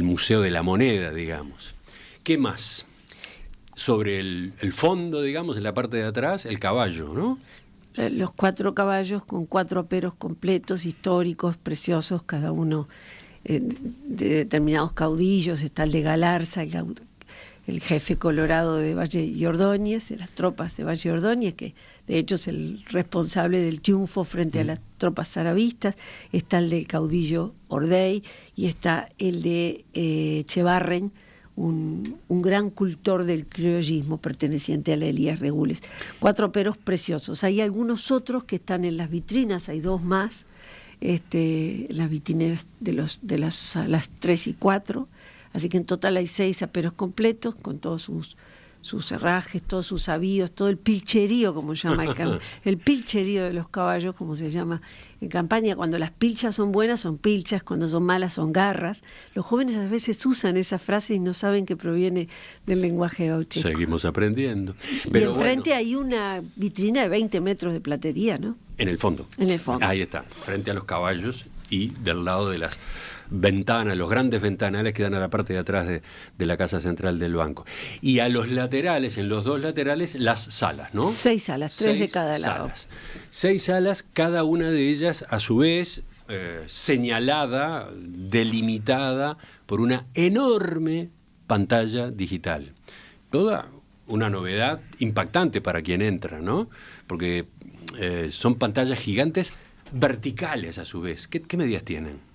Museo de la Moneda, digamos. ¿Qué más? Sobre el fondo, digamos, en la parte de atrás, el caballo, ¿no? Los 4 caballos con 4 aperos completos, históricos, preciosos, cada uno de determinados caudillos. Está el de Galarza, el jefe colorado de Valle y Ordóñez, de las tropas de Valle y Ordóñez, que de hecho es el responsable del triunfo frente a las tropas zaravistas. Está el del caudillo Ordey y está el de Echevarren, un gran cultor del criollismo perteneciente a la Elías Regules. 4 aperos preciosos. Hay algunos otros que están en las vitrinas, hay 2 más, las vitrineras de las salas 3 y 4, así que en total hay 6 aperos completos con todos sus herrajes, todos sus avíos, todo el pilcherío, como llama el pilcherío de los caballos, como se llama en campaña. Cuando las pilchas son buenas son pilchas, cuando son malas son garras. Los jóvenes a veces usan esa frase y no saben que proviene del lenguaje gauchesco. Seguimos aprendiendo. Pero y enfrente hay una vitrina de 20 metros de platería, ¿no? En el fondo. En el fondo. Ahí está, frente a los caballos y del lado de las ventanas, los grandes ventanales que dan a la parte de atrás de la Casa Central del Banco. Y a los laterales, en los 2 laterales, las salas, ¿no? 6 salas, 3 de cada lado. 6 salas, cada una de ellas a su vez señalada, delimitada por una enorme pantalla digital. Toda una novedad impactante para quien entra, ¿no? Porque son pantallas gigantes verticales a su vez. ¿Qué medidas tienen?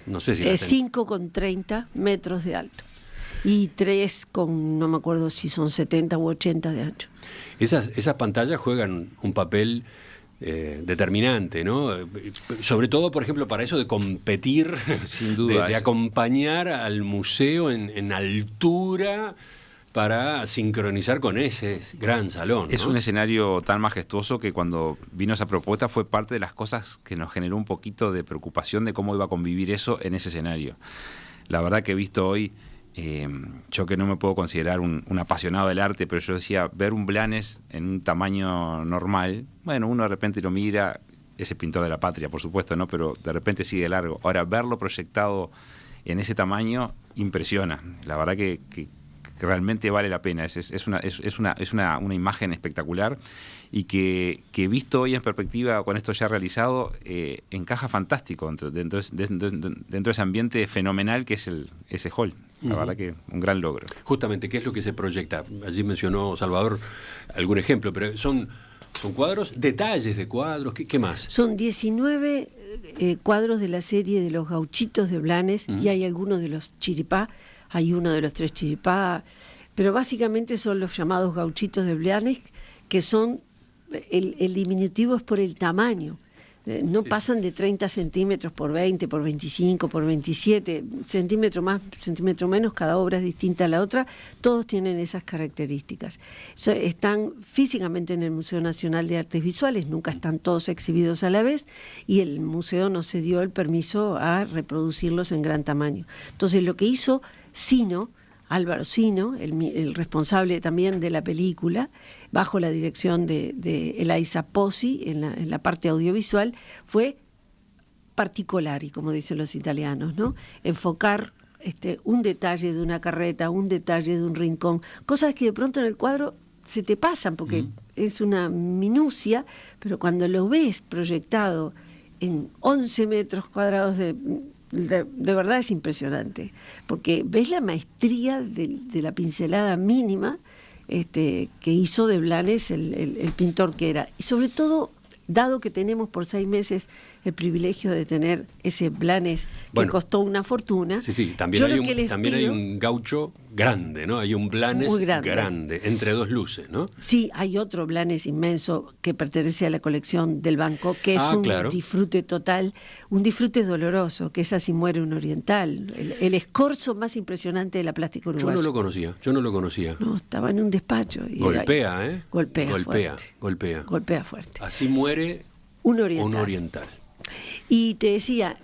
No sé si 5,30 metros de alto y 3 con, no me acuerdo si son 70 u 80 de ancho. Esas pantallas juegan un papel determinante, ¿no? Sobre todo, por ejemplo, para eso de competir, sin duda, de acompañar al museo en altura para sincronizar con ese gran salón, ¿no? Es un escenario tan majestuoso que cuando vino esa propuesta fue parte de las cosas que nos generó un poquito de preocupación de cómo iba a convivir eso en ese escenario. La verdad que he visto hoy, yo que no me puedo considerar un apasionado del arte, pero yo decía, ver un Blanes en un tamaño normal, bueno, uno de repente lo mira, ese pintor de la patria, por supuesto, ¿no? Pero de repente sigue largo. Ahora, verlo proyectado en ese tamaño impresiona. La verdad que realmente vale la pena. Es una imagen espectacular y que visto hoy en perspectiva con esto ya realizado, encaja fantástico dentro de ese ambiente fenomenal que es ese hall. La verdad que un gran logro. Justamente, ¿qué es lo que se proyecta? Allí mencionó Salvador algún ejemplo, pero son cuadros, detalles de cuadros, ¿qué más? Son 19 cuadros de la serie de los gauchitos de Blanes y hay algunos de los chiripá. Hay uno de los 3 chiripá, pero básicamente son los llamados gauchitos de Blanes, que son, el diminutivo es por el tamaño. No pasan de 30 centímetros por 20, por 25, por 27, centímetro más, centímetro menos, cada obra es distinta a la otra, todos tienen esas características. Están físicamente en el Museo Nacional de Artes Visuales, nunca están todos exhibidos a la vez, y el museo no se dio el permiso a reproducirlos en gran tamaño. Entonces lo que hizo Sino, Álvaro Sino, el responsable también de la película, bajo la dirección de Elisa Pozzi en la parte audiovisual, fue particular, y como dicen los italianos, ¿no? Enfocar un detalle de una carreta, un detalle de un rincón, cosas que de pronto en el cuadro se te pasan porque es una minucia, pero cuando lo ves proyectado en 11 metros cuadrados de verdad es impresionante, porque ves la maestría de la pincelada mínima que hizo de Blanes el pintor que era. Y sobre todo, dado que tenemos por 6 meses el privilegio de tener ese Blanes que costó una fortuna. Sí, también hay un gaucho grande, ¿no? Hay un Blanes grande, entre dos luces, ¿no? Sí, hay otro Blanes inmenso que pertenece a la colección del Banco, que es disfrute total, un disfrute doloroso, que es Así muere un oriental, el escorzo más impresionante de la plástica uruguaya. Yo no lo conocía. No, estaba en un despacho. Y golpea. Golpea fuerte. Así muere un oriental. Y te decía,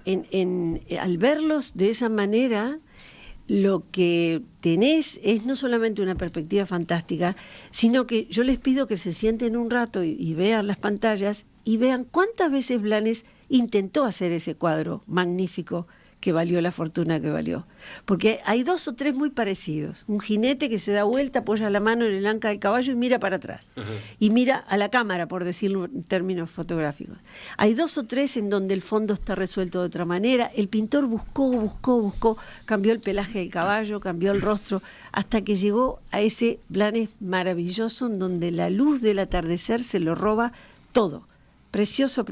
al verlos de esa manera, lo que tenés es no solamente una perspectiva fantástica, sino que yo les pido que se sienten un rato y vean las pantallas y vean cuántas veces Blanes intentó hacer ese cuadro magnífico que valió la fortuna que valió. Porque hay 2 o 3 muy parecidos. Un jinete que se da vuelta, apoya la mano en el anca del caballo y mira para atrás. Uh-huh. Y mira a la cámara, por decirlo en términos fotográficos. Hay 2 o 3 en donde el fondo está resuelto de otra manera. El pintor buscó, cambió el pelaje del caballo, cambió el rostro, hasta que llegó a ese Blanes maravilloso en donde la luz del atardecer se lo roba todo. Precioso.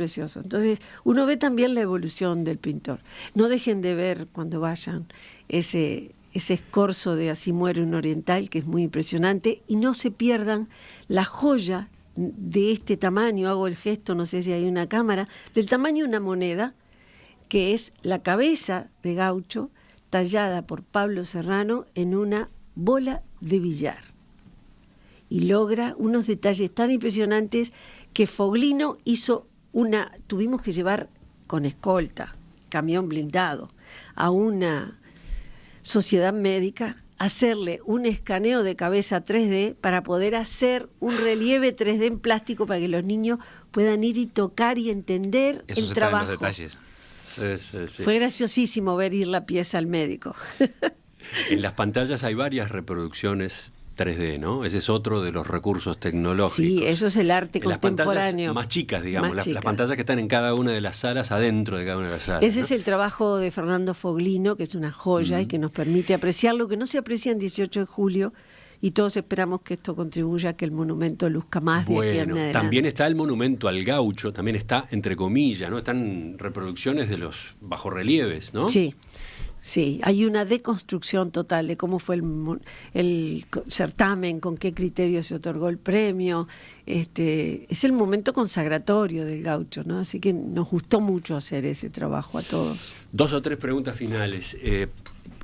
Entonces, uno ve también la evolución del pintor. No dejen de ver cuando vayan ese escorzo de Así muere un oriental, que es muy impresionante, y no se pierdan la joya de este tamaño, hago el gesto, no sé si hay una cámara, del tamaño de una moneda, que es la cabeza de Gaucho, tallada por Pablo Serrano en una bola de billar. Y logra unos detalles tan impresionantes que Foglino tuvimos que llevar con escolta, camión blindado, a una sociedad médica, hacerle un escaneo de cabeza 3D para poder hacer un relieve 3D en plástico para que los niños puedan ir y tocar y entender el trabajo. En los detalles. Sí. Fue graciosísimo ver ir la pieza al médico. En las pantallas hay varias reproducciones 3D, ¿no? Ese es otro de los recursos tecnológicos. Sí, eso es el arte contemporáneo. Las pantallas más chicas, digamos, las pantallas que están en cada una de las salas, adentro de cada una de las salas. Ese es el trabajo de Fernando Foglino, que es una joya y que nos permite apreciar lo que no se aprecia en 18 de julio, y todos esperamos que esto contribuya a que el monumento luzca más de aquí en adelante. También está el monumento al gaucho, también está, entre comillas, ¿no? Están reproducciones de los bajorrelieves, ¿no? Sí, hay una deconstrucción total de cómo fue el certamen, con qué criterio se otorgó el premio. Es el momento consagratorio del gaucho, ¿no? Así que nos gustó mucho hacer ese trabajo a todos. 2 o 3 preguntas finales.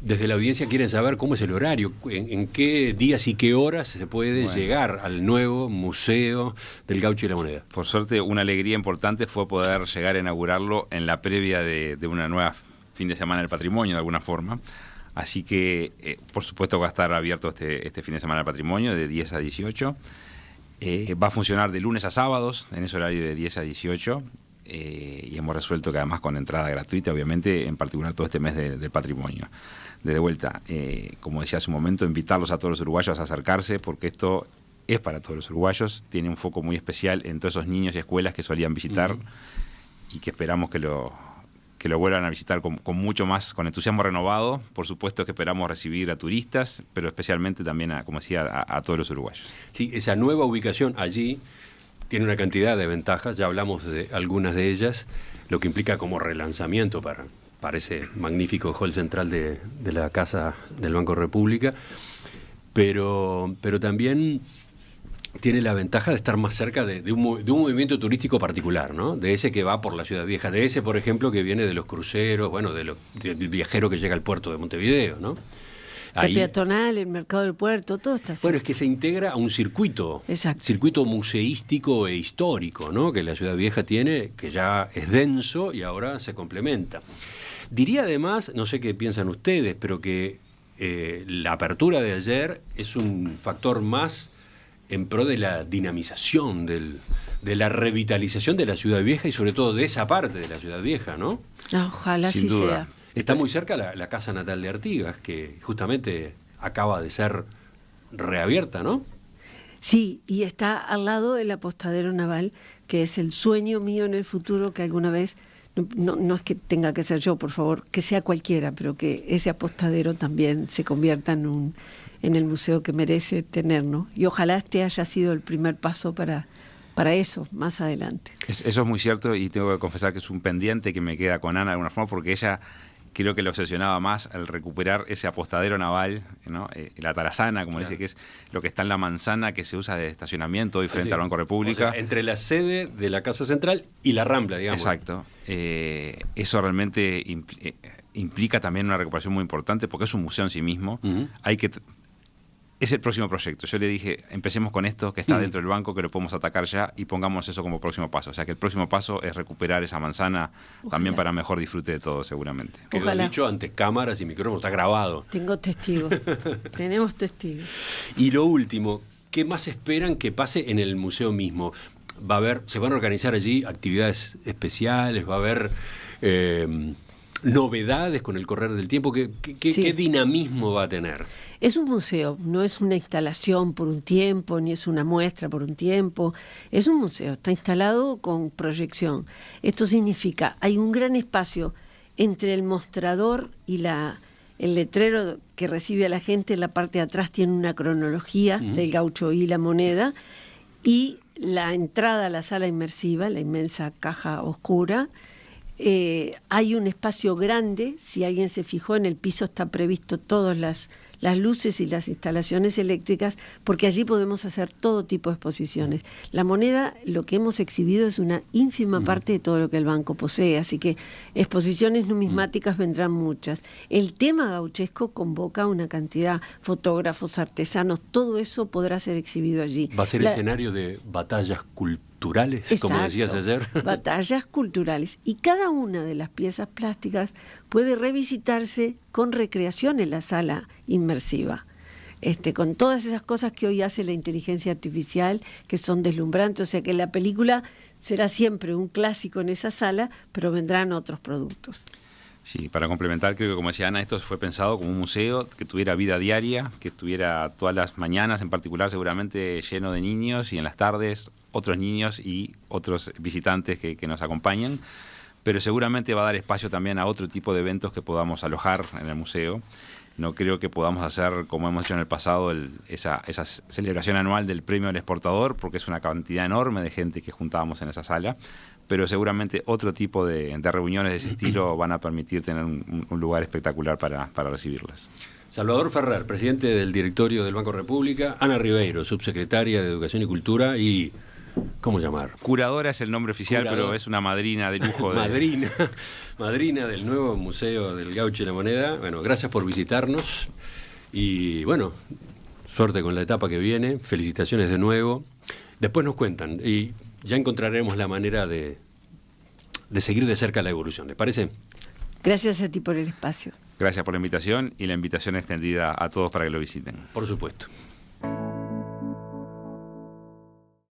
Desde la audiencia quieren saber cómo es el horario, en qué días y qué horas se puede llegar al nuevo Museo del Gaucho y la Moneda. Por suerte, una alegría importante fue poder llegar a inaugurarlo en la previa de una nueva fin de semana del patrimonio, de alguna forma. Así que, por supuesto, va a estar abierto este fin de semana del patrimonio, de 10 a 18. Va a funcionar de lunes a sábados, en ese horario de 10 a 18. Y hemos resuelto que además con entrada gratuita, obviamente, en particular todo este mes del patrimonio. De vuelta, como decía hace un momento, invitarlos a todos los uruguayos a acercarse, porque esto es para todos los uruguayos, tiene un foco muy especial en todos esos niños y escuelas que solían visitar y que esperamos que lo vuelvan a visitar con mucho más, con entusiasmo renovado. Por supuesto que esperamos recibir a turistas, pero especialmente también, como decía, a todos los uruguayos. Sí, esa nueva ubicación allí tiene una cantidad de ventajas, ya hablamos de algunas de ellas, lo que implica como relanzamiento para ese magnífico hall central de la Casa del Banco República, pero también tiene la ventaja de estar más cerca de un movimiento turístico particular, ¿no? De ese que va por la Ciudad Vieja, de ese, por ejemplo, que viene de los cruceros, bueno, del viajero que llega al puerto de Montevideo, ¿no? El peatonal, el mercado del puerto, todo está cerca. Bueno, es que se integra a un circuito, circuito museístico e histórico, ¿no? Que la Ciudad Vieja tiene, que ya es denso y ahora se complementa. Diría además, no sé qué piensan ustedes, pero que la apertura de ayer es un factor más en pro de la dinamización, de la revitalización de la Ciudad Vieja y sobre todo de esa parte de la Ciudad Vieja, ¿no? Ojalá Sin así duda. sea. Está muy cerca la casa natal de Artigas, que justamente acaba de ser reabierta, ¿no? Sí, y está al lado el apostadero naval, que es el sueño mío en el futuro, que alguna vez, no es que tenga que ser yo, por favor, que sea cualquiera, pero que ese apostadero también se convierta en el museo que merece tener, ¿no? Y ojalá este haya sido el primer paso para eso, más adelante. Eso es muy cierto, y tengo que confesar que es un pendiente que me queda con Ana de alguna forma, porque ella creo que le obsesionaba más el recuperar ese apostadero naval, ¿no? La tarazana, como dice, que es lo que está en la manzana que se usa de estacionamiento hoy frente al Banco República. O sea, entre la sede de la Casa Central y la Rambla, digamos. Exacto. Eso realmente implica también una recuperación muy importante, porque es un museo en sí mismo. Es el próximo proyecto. Yo le dije, empecemos con esto que está dentro del banco, que lo podemos atacar ya, y pongamos eso como próximo paso. O sea, que el próximo paso es recuperar esa manzana. Ojalá. También para mejor disfrute de todo, seguramente. Quedó dicho ante cámaras y micrófonos, está grabado. Tengo testigos. Tenemos testigos. Y lo último, ¿qué más esperan que pase en el museo mismo? Se van a organizar allí actividades especiales, va a haber novedades con el correr del tiempo. ¿Qué dinamismo va a tener? Es un museo, no es una instalación por un tiempo, ni es una muestra por un tiempo. Es un museo, está instalado con proyección. Esto significa, hay un gran espacio entre el mostrador y el letrero que recibe a la gente. En la parte de atrás tiene una cronología del Gaucho y la moneda, y la entrada a la sala inmersiva, la inmensa caja oscura. Hay un espacio grande, si alguien se fijó, en el piso está previsto todas las luces y las instalaciones eléctricas, porque allí podemos hacer todo tipo de exposiciones. La moneda, lo que hemos exhibido es una ínfima parte de todo lo que el banco posee, así que exposiciones numismáticas vendrán muchas. El tema gauchesco convoca una cantidad, fotógrafos, artesanos, todo eso podrá ser exhibido allí. ¿Va a ser escenario de batallas culturales, como decías ayer? Batallas culturales. Y cada una de las piezas plásticas puede revisitarse con recreación en la sala inmersiva. Con todas esas cosas que hoy hace la inteligencia artificial, que son deslumbrantes. O sea que la película será siempre un clásico en esa sala, pero vendrán otros productos. Sí, para complementar, creo que como decía Ana, esto fue pensado como un museo que tuviera vida diaria, que estuviera todas las mañanas en particular seguramente lleno de niños, y en las tardes otros niños y otros visitantes que nos acompañan, pero seguramente va a dar espacio también a otro tipo de eventos que podamos alojar en el museo. No creo que podamos hacer, como hemos hecho en el pasado, esa celebración anual del Premio al Exportador, porque es una cantidad enorme de gente que juntábamos en esa sala, pero seguramente otro tipo de reuniones de ese estilo van a permitir tener un lugar espectacular para recibirlas. Salvador Ferrer, presidente del directorio del Banco República, Ana Ribeiro, subsecretaria de Educación y Cultura y... ¿cómo llamar? Curadora es el nombre oficial, pero es una madrina de lujo. Madrina del nuevo Museo del Gaucho y la Moneda. Bueno, gracias por visitarnos y bueno, suerte con la etapa que viene, felicitaciones de nuevo. Después nos cuentan y ya encontraremos la manera de seguir de cerca la evolución, ¿les parece? Gracias a ti por el espacio. Gracias por la invitación y la invitación extendida a todos para que lo visiten. Por supuesto.